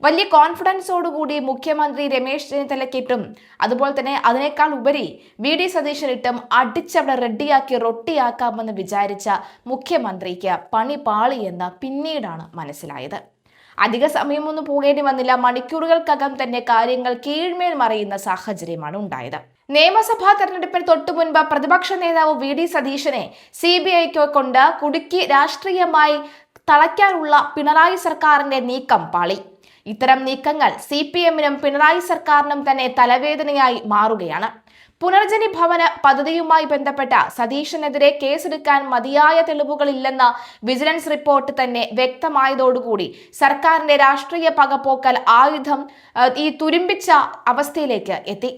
വലിയ കോൺഫിഡൻസോടുകൂടി മുഖ്യമന്ത്രി രമേശ് ചെന്നിത്തലക്കിട്ടും അതുപോലെ തന്നെ അതിനേക്കാൾ ഉപരി വി.ഡി. സതീശനിട്ടും അടിച്ചവിടെ റെഡിയാക്കി റൊട്ടിയാക്കാമെന്ന് വിചാരിച്ച മുഖ്യമന്ത്രിക്ക് പണി പാളിയെന്ന് പിന്നീടാണ് മനസ്സിലായത്. അധിക സമയമൊന്നും പോകേണ്ടി വന്നില്ല. മണിക്കൂറുകൾക്കകം തന്നെ കാര്യങ്ങൾ കീഴ്മേൽ മറിയുന്ന സാഹചര്യമാണ് ഉണ്ടായത്. നിയമസഭാ തെരഞ്ഞെടുപ്പിന് തൊട്ടുമുൻപ് പ്രതിപക്ഷ നേതാവ് വി.ഡി. സതീശനെ CBIക്ക് കൊണ്ട് കുടുക്കി രാഷ്ട്രീയമായി തളയ്ക്കാനുള്ള പിണറായി സർക്കാരിന്റെ നീക്കം പാളി. ഇത്തരം നീക്കങ്ങൾ CPMനും പിണറായി സർക്കാരിനും തന്നെ തലവേദനയായി മാറുകയാണ്. പുനർജനി ഭവന പദ്ധതിയുമായി ബന്ധപ്പെട്ട സതീശനെതിരെ കേസെടുക്കാൻ മതിയായ തെളിവുകളില്ലെന്ന വിജിലൻസ് റിപ്പോർട്ട് തന്നെ വ്യക്തമായതോടുകൂടി സർക്കാരിന്റെ രാഷ്ട്രീയ പകപോക്കൽ ആയുധം ഈ തുരുമ്പിച്ച അവസ്ഥയിലേക്ക് എത്തി.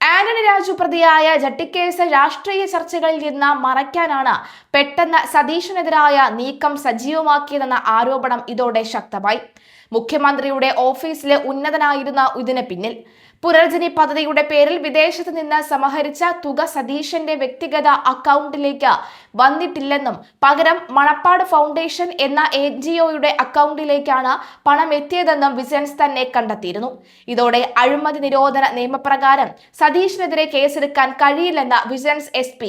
ആന്റണി രാജു പ്രതിയായ ജട്ടിക്കേസ് രാഷ്ട്രീയ ചർച്ചകളിൽ നിന്ന് മറയ്ക്കാനാണ് പെട്ടെന്ന് സതീശനെതിരായ നീക്കം സജീവമാക്കിയതെന്ന ആരോപണം ഇതോടെ ശക്തമായി. മുഖ്യമന്ത്രിയുടെ ഓഫീസിലെ ഉന്നതനായിരുന്ന ഇതിന് പിന്നിൽ പുനർജനി പദ്ധതിയുടെ പേരിൽ വിദേശത്ത് നിന്ന് സമാഹരിച്ച തുക സതീശന്റെ വ്യക്തിഗത അക്കൗണ്ടിലേക്ക് വന്നിട്ടില്ലെന്നും പകരം മണപ്പാട് ഫൗണ്ടേഷൻ എന്ന NGOയുടെ അക്കൗണ്ടിലേക്കാണ് പണം എത്തിയതെന്നും വിജിലൻസ് തന്നെ കണ്ടെത്തിയിരുന്നു. ഇതോടെ അഴിമതി നിരോധന നിയമപ്രകാരം സതീശനെതിരെ കേസെടുക്കാൻ കഴിയില്ലെന്ന് വിജിലൻസ് SP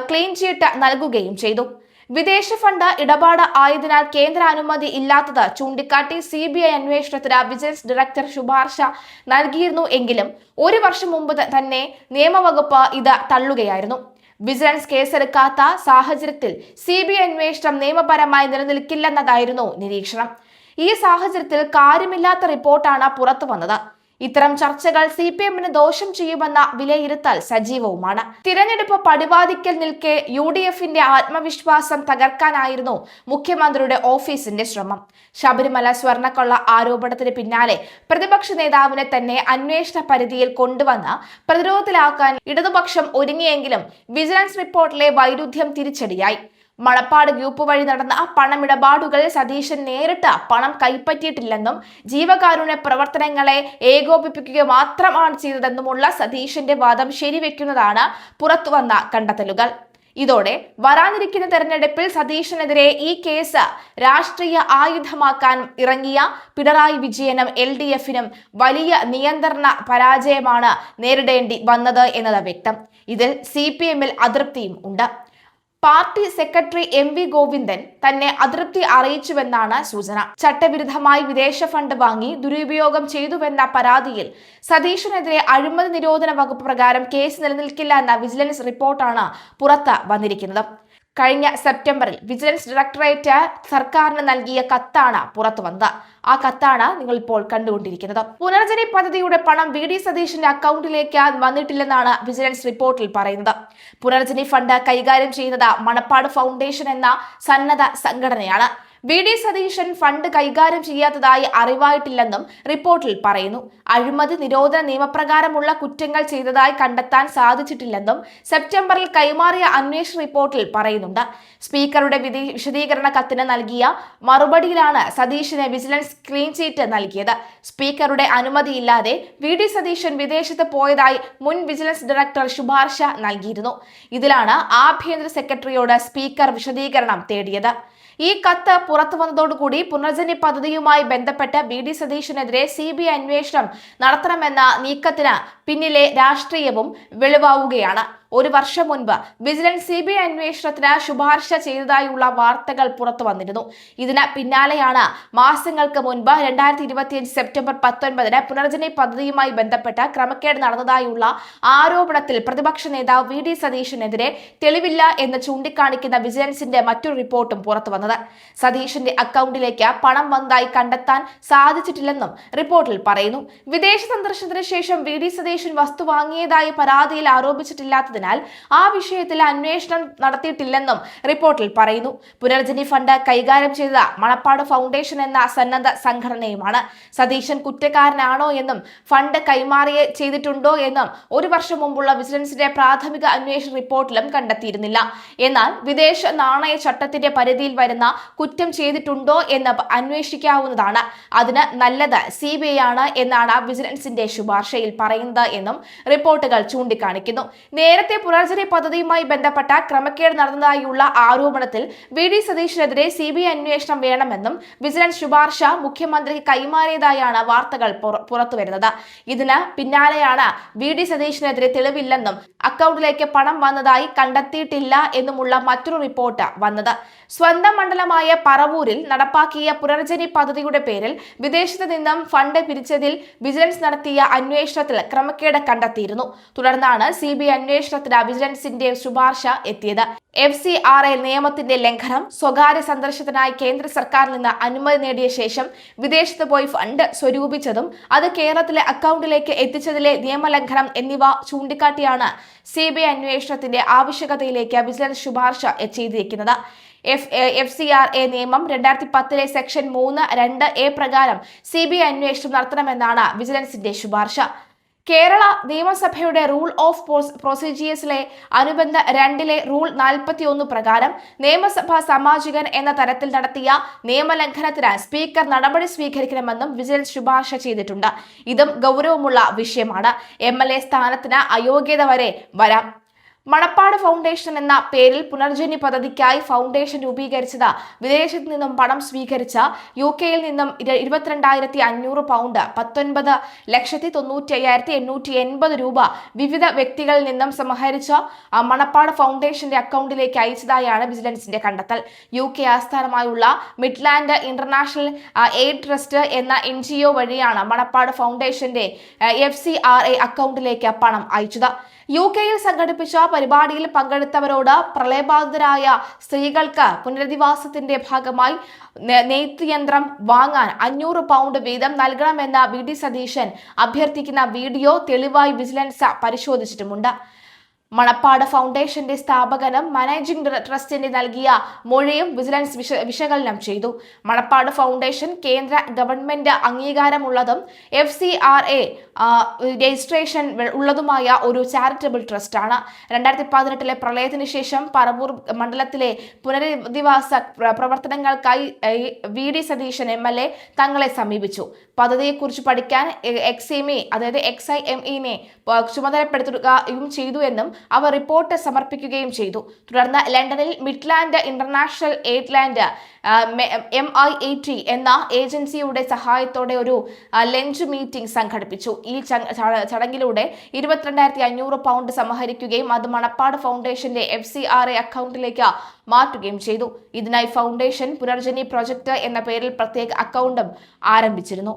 ക്ലീൻ ചീട്ട് നൽകുകയും ചെയ്തു. വിദേശ ഫണ്ട് ഇടപാട് ആയതിനാൽ കേന്ദ്ര അനുമതി ഇല്ലാത്തത് ചൂണ്ടിക്കാട്ടി CBI അന്വേഷണത്തിന് വിജിലൻസ് ഡയറക്ടർ ശുപാർശ നൽകിയിരുന്നു എങ്കിലും ഒരു വർഷം മുമ്പ് തന്നെ നിയമവകുപ്പ് ഇത് തള്ളുകയായിരുന്നു. വിജിലൻസ് കേസെടുക്കാത്ത സാഹചര്യത്തിൽ CBI അന്വേഷണം നിയമപരമായി നിലനിൽക്കില്ലെന്നതായിരുന്നു നിരീക്ഷണം. ഈ സാഹചര്യത്തിൽ കാര്യമില്ലാത്ത റിപ്പോർട്ടാണ് പുറത്തു വന്നത്. ഇത്തരം ചർച്ചകൾ CPMന് ദോഷം ചെയ്യുമെന്ന വിലയിരുത്തൽ സജീവവുമാണ്. തിരഞ്ഞെടുപ്പ് പടിവാതിക്കൽ നിൽക്കെ UDFന്റെ ആത്മവിശ്വാസം തകർക്കാനായിരുന്നു മുഖ്യമന്ത്രിയുടെ ഓഫീസിന്റെ ശ്രമം. ശബരിമല സ്വർണ്ണക്കൊള്ള ആരോപണത്തിന് പിന്നാലെ പ്രതിപക്ഷ നേതാവിനെ തന്നെ അന്വേഷണ പരിധിയിൽ കൊണ്ടുവന്ന് പ്രതിരോധത്തിലാക്കാൻ ഇടതുപക്ഷം ഒരുങ്ങിയെങ്കിലും വിജിലൻസ് റിപ്പോർട്ടിലെ വൈരുദ്ധ്യം തിരിച്ചടിയായി. മണപ്പാട് ഗ്രൂപ്പ് വഴി നടന്ന പണമിടപാടുകൾ സതീശൻ നേരിട്ട് പണം കൈപ്പറ്റിയിട്ടില്ലെന്നും ജീവകാരുണ്യ പ്രവർത്തനങ്ങളെ ഏകോപിപ്പിക്കുക മാത്രമാണ് ചെയ്തതെന്നുമുള്ള സതീശന്റെ വാദം ശരിവെക്കുന്നതാണ് പുറത്തുവന്ന കണ്ടെത്തലുകൾ. ഇതോടെ വരാനിരിക്കുന്ന തെരഞ്ഞെടുപ്പിൽ സതീശനെതിരെ ഈ കേസ് രാഷ്ട്രീയ ആയുധമാക്കാൻ ഇറങ്ങിയ പിണറായി വിജയനും LDFനും വലിയ നിയന്ത്രണ പരാജയമാണ് നേരിടേണ്ടി വന്നത് എന്നത് വ്യക്തം. ഇതിൽ CPMൽ അതൃപ്തിയും ഉണ്ട്. പാർട്ടി സെക്രട്ടറി MV ഗോവിന്ദൻ തന്നെ അതൃപ്തി അറിയിച്ചുവെന്നാണ് സൂചന. ചട്ടവിരുദ്ധമായി വിദേശ ഫണ്ട് വാങ്ങി ദുരുപയോഗം ചെയ്തുവെന്ന പരാതിയിൽ സതീശനെതിരെ അഴിമതി നിരോധന വകുപ്പ് പ്രകാരം കേസ് നിലനിൽക്കില്ല എന്ന വിജിലൻസ് റിപ്പോർട്ടാണ് പുറത്ത് വന്നിരിക്കുന്നത്. കഴിഞ്ഞ സെപ്റ്റംബറിൽ വിജിലൻസ് ഡയറക്ടറേറ്റ് സർക്കാരിന് നൽകിയ കത്താണ് പുറത്തു വന്നത്. ആ കത്താണ് നിങ്ങൾ ഇപ്പോൾ കണ്ടുകൊണ്ടിരിക്കുന്നത്. പുനർജനി പദ്ധതിയുടെ പണം വി.ഡി. സതീശന്റെ അക്കൗണ്ടിലേക്ക് വന്നിട്ടില്ലെന്നാണ് വിജിലൻസ് റിപ്പോർട്ടിൽ പറയുന്നത്. പുനർജനി ഫണ്ട് കൈകാര്യം ചെയ്യുന്നത് മണപ്പാട് ഫൗണ്ടേഷൻ എന്ന സന്നദ്ധ സംഘടനയാണ്. വി.ഡി. സതീശൻ ഫണ്ട് കൈകാര്യം ചെയ്യാത്തതായി അറിവായിട്ടില്ലെന്നും റിപ്പോർട്ടിൽ പറയുന്നു. അഴിമതി നിരോധന നിയമപ്രകാരമുള്ള കുറ്റങ്ങൾ ചെയ്തതായി കണ്ടെത്താൻ സാധിച്ചിട്ടില്ലെന്നും സെപ്റ്റംബറിൽ കൈമാറിയ അന്വേഷണ റിപ്പോർട്ടിൽ പറയുന്നുണ്ട്. സ്പീക്കറുടെ വിശദീകരണ കത്തിന് നൽകിയ മറുപടിയിലാണ് സതീശന് വിജിലൻസ് ക്ലീൻ ചീറ്റ് നൽകിയത്. സ്പീക്കറുടെ അനുമതിയില്ലാതെ വി.ഡി. സതീശൻ വിദേശത്ത് പോയതായി മുൻ വിജിലൻസ് ഡയറക്ടർ ശുപാർശ നൽകിയിരുന്നു. ഇതിലാണ് ആഭ്യന്തര സെക്രട്ടറിയോട് സ്പീക്കർ വിശദീകരണം തേടിയത്. ഈ കത്ത് പുറത്തു വന്നതോടുകൂടി പുനർജനി പദ്ധതിയുമായി ബന്ധപ്പെട്ട് വി.ഡി. സതീശനെതിരെ CBI അന്വേഷണം നടത്തണമെന്ന നീക്കത്തിന് പിന്നിലെ രാഷ്ട്രീയവും വെളിവാവുകയാണ്. ഒരു വർഷം മുൻപ് വിജിലൻസ് CBI അന്വേഷണത്തിന് ശുപാർശ ചെയ്തതായുള്ള വാർത്തകൾ പുറത്തു വന്നിരുന്നു. ഇതിന് പിന്നാലെയാണ് മാസങ്ങൾക്ക് മുൻപ് 2025 സെപ്റ്റംബർ 19 പുനർജനി പദ്ധതിയുമായി ബന്ധപ്പെട്ട് ക്രമക്കേട് നടന്നതായുള്ള ആരോപണത്തിൽ പ്രതിപക്ഷ നേതാവ് വി.ഡി. സതീശനെതിരെ തെളിവില്ല എന്ന് ചൂണ്ടിക്കാണിക്കുന്ന വിജിലൻസിന്റെ മറ്റൊരു റിപ്പോർട്ടും പുറത്തു വന്നത്. സതീശന്റെ അക്കൗണ്ടിലേക്ക് പണം വന്നതായി കണ്ടെത്താൻ സാധിച്ചിട്ടില്ലെന്നും റിപ്പോർട്ടിൽ പറയുന്നു. വിദേശ സന്ദർശനത്തിന് ശേഷം വി.ഡി. സതീശൻ വസ്തു വാങ്ങിയതായി പരാതിയിൽ ആരോപിച്ചിട്ടില്ലാത്തതിനാൽ ആ വിഷയത്തിൽ അന്വേഷണം നടത്തിയിട്ടില്ലെന്നും റിപ്പോർട്ടിൽ പറയുന്നു. പുനർജനി ഫണ്ട് കൈകാര്യം ചെയ്ത മണപ്പാട് ഫൗണ്ടേഷൻ എന്ന സന്നദ്ധ സംഘടനയുമാണ്. സതീശൻ കുറ്റക്കാരനാണോ എന്നും ഫണ്ട് കൈമാറിയ ചെയ്തിട്ടുണ്ടോ എന്നും ഒരു വർഷം മുമ്പുള്ള വിജിലൻസിന്റെ പ്രാഥമിക അന്വേഷണ റിപ്പോർട്ടിലും കണ്ടെത്തിയിരുന്നില്ല. എന്നാൽ വിദേശ നാണയ ചട്ടത്തിന്റെ പരിധിയിൽ വരുന്ന കുറ്റം ചെയ്തിട്ടുണ്ടോ എന്ന് അന്വേഷിക്കാവുന്നതാണ്. അതിന് നല്ലത് CBI ആണ് എന്നാണ് വിജിലൻസിന്റെ ശുപാർശയിൽ പറയുന്നത് എന്നും റിപ്പോർട്ടുകൾ ചൂണ്ടിക്കാണിക്കുന്നു. നേരത്തെ നേരത്തെ പുനർജനി പദ്ധതിയുമായി ബന്ധപ്പെട്ട ക്രമക്കേട് നടന്നതായുള്ള ആരോപണത്തിൽ വി ഡി സതീശനെതിരെ CBI അന്വേഷണം വേണമെന്നും വിജിലൻസ് ശുപാർശ മുഖ്യമന്ത്രി കൈമാറിയതായാണ് വാർത്തകൾ പുറത്തുവരുന്നത്. ഇതിന് പിന്നാലെയാണ് വി ഡി സതീശനെതിരെ തെളിവില്ലെന്നും അക്കൗണ്ടിലേക്ക് പണം വന്നതായി കണ്ടെത്തിയിട്ടില്ല എന്നുമുള്ള മറ്റൊരു റിപ്പോർട്ട് വന്നത്. സ്വന്തം മണ്ഡലമായ പറവൂരിൽ നടപ്പാക്കിയ പുനർജനി പദ്ധതിയുടെ പേരിൽ വിദേശത്ത് നിന്നും ഫണ്ട് പിരിച്ചതിൽ വിജിലൻസ് നടത്തിയ അന്വേഷണത്തിൽ ക്രമക്കേട് കണ്ടെത്തിയിരുന്നു. തുടർന്നാണ് CBI അന്വേഷണത്തിന് വിജിലൻസിന്റെ ശുപാർശ എത്തിയത്. FCRA നിയമത്തിന്റെ ലംഘനം, സ്വകാര്യ സന്ദർശനത്തിനായി കേന്ദ്ര സർക്കാരിൽ നിന്ന് അനുമതി നേടിയ ശേഷം വിദേശത്ത് പോയി ഫണ്ട് സ്വരൂപിച്ചതും അത് കേരളത്തിലെ അക്കൗണ്ടിലേക്ക് എത്തിച്ചതിലെ നിയമലംഘനം എന്നിവ ചൂണ്ടിക്കാട്ടിയാണ് CBI അന്വേഷണത്തിന്റെ ആവശ്യകതയിലേക്ക് വിജിലൻസ് ശുപാർശ ചെയ്തിരിക്കുന്നത്. FCRA നിയമം 2010 സെക്ഷൻ 3(2)A പ്രകാരം CBI അന്വേഷണം നടത്തണമെന്നാണ് വിജിലൻസിന്റെ ശുപാർശ. കേരള നിയമസഭയുടെ റൂൾ ഓഫ് പ്രൊസീജിയേഴ്സിലെ അനുബന്ധ 2 റൂൾ 41 പ്രകാരം നിയമസഭാ സാമാജികൻ എന്ന തരത്തിൽ നടത്തിയ നിയമലംഘനത്തിന് സ്പീക്കർ നടപടി സ്വീകരിക്കണമെന്നും വിജിലൻസ് ശുപാർശ ചെയ്തിട്ടുണ്ട്. ഇതും ഗൗരവമുള്ള വിഷയമാണ്. MLA സ്ഥാനത്തിന് അയോഗ്യത വരെ വരാം. മണപ്പാട് ഫൗണ്ടേഷൻ എന്ന പേരിൽ പുനർജനി പദ്ധതിക്കായി ഫൗണ്ടേഷൻ രൂപീകരിച്ചത് വിദേശത്ത് നിന്നും പണം സ്വീകരിച്ച UK-യിൽ നിന്നും 22,500 പൗണ്ട് 19,95,880 രൂപ വിവിധ വ്യക്തികളിൽ നിന്നും സമാഹരിച്ച മണപ്പാട് ഫൗണ്ടേഷന്റെ അക്കൗണ്ടിലേക്ക് അയച്ചതായാണ് വിജിലൻസിന്റെ കണ്ടെത്തൽ. UK ആസ്ഥാനമായുള്ള മിഡ്ലാൻഡ് ഇന്റർനാഷണൽ എയ്ഡ് ട്രസ്റ്റ് എന്ന NGO വഴിയാണ് മണപ്പാട് ഫൗണ്ടേഷന്റെ FCRA അക്കൗണ്ടിലേക്ക് പണം അയച്ചത്. UK-യിൽ സംഘടിപ്പിച്ച പരിപാടിയിൽ പങ്കെടുത്തവരോട് പ്രളയബാധിതരായ സ്ത്രീകൾക്ക് പുനരധിവാസത്തിന്റെ ഭാഗമായി നെയ്ത്ത് യന്ത്രം വാങ്ങാൻ 500 പൗണ്ട് വീതം നൽകണമെന്ന VD സതീശൻ അഭ്യർത്ഥിക്കുന്ന വീഡിയോ തെളിവായി വിജിലൻസ് പരിശോധിച്ചിട്ടുമുണ്ട്. മണപ്പാട് ഫൗണ്ടേഷന്റെ സ്ഥാപകനും മാനേജിംഗ് ട്രസ്റ്റിന് നൽകിയ മൊഴിയും വിജിലൻസ് വിശകലനം ചെയ്തു. മണപ്പാട് ഫൗണ്ടേഷൻ കേന്ദ്ര ഗവൺമെന്റ് അംഗീകാരമുള്ളതും FCRA രജിസ്ട്രേഷൻ ഉള്ളതുമായ ഒരു ചാരിറ്റബിൾ ട്രസ്റ്റാണ്. 2018 പ്രളയത്തിന് ശേഷം പറവൂർ മണ്ഡലത്തിലെ പുനരധിവാസ പ്രവർത്തനങ്ങൾക്കായി VD സതീശൻ MLA തങ്ങളെ സമീപിച്ചു. പദ്ധതിയെക്കുറിച്ച് പഠിക്കാൻ XIME ചുമതലപ്പെടുത്തുകയും ചെയ്തു എന്നും അവർ റിപ്പോർട്ട് സമർപ്പിക്കുകയും ചെയ്തു. തുടർന്ന് ലണ്ടനിൽ മിഡ്ലാൻഡ് ഇന്റർനാഷണൽ എയ്ഡ്ലാൻഡ് MIAT എന്ന ഏജൻസിയുടെ സഹായത്തോടെ ഒരു ലഞ്ച് മീറ്റിംഗ് സംഘടിപ്പിച്ചു. ഈ ചടങ്ങിലൂടെ 22,500 പൗണ്ട് സമാഹരിക്കുകയും അത് മണപ്പാട് ഫൗണ്ടേഷന്റെ FCRA അക്കൗണ്ടിലേക്ക് മാറ്റുകയും ചെയ്തു. ഇതിനായി ഫൗണ്ടേഷൻ പുനർജനി പ്രൊജക്ട് എന്ന പേരിൽ പ്രത്യേക അക്കൗണ്ടും ആരംഭിച്ചിരുന്നു.